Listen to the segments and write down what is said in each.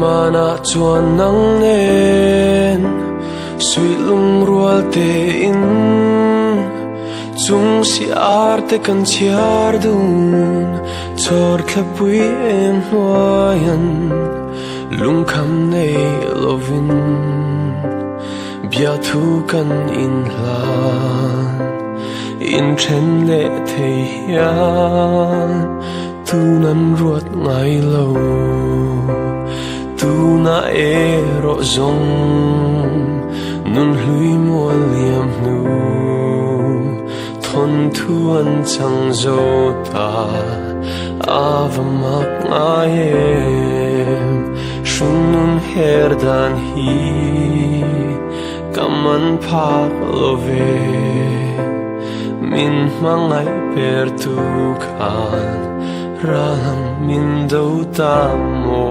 mana chuan nang nen sui lung rual te in chung si arte kan chiar dun chor thlapui em hnuaian lung kham nei lovin bia thu kan in hlan in then le thei hian tu nan ruat ngai lo tu na ero zong nun hlui mual liam nu thon thuan chang zo ta avamak ngai em shun nun her dan hi kaman phak love min mangai per tu khan ralam min do ta mo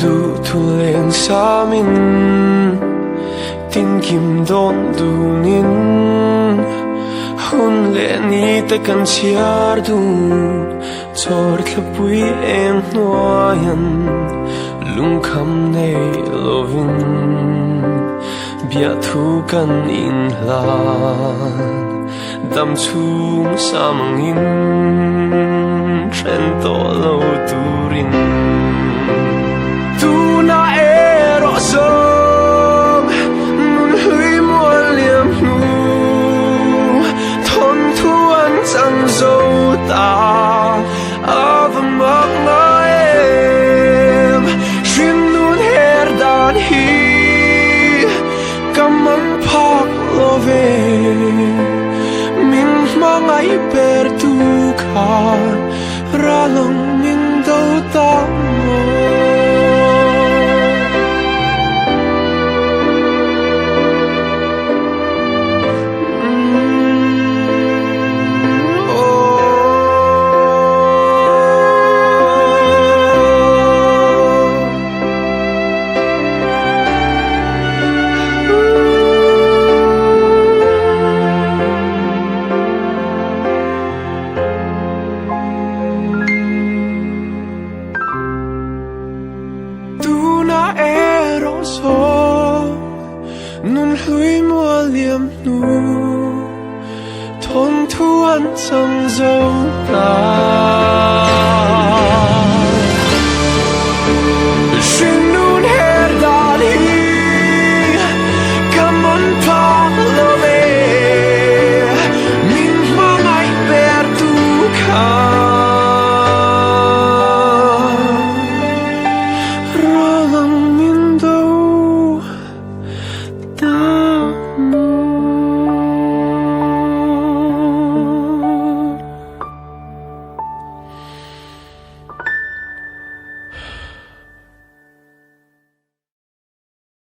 du thu leng sa min tin kim don du nin hun le ni te kan chiar du chor thlapui em hnuaian lung kham nei lovin bia thu kan in hlan dam chung samangin thren to lo turin tu na ero song nun hui mual liam nu thon thuan chang zo ta avamak ngai em shim nun her dan hi kaman phak love min mangai per tu khan ralang min do ta mo nun hlui mual liam nu thon thuan chang zo ta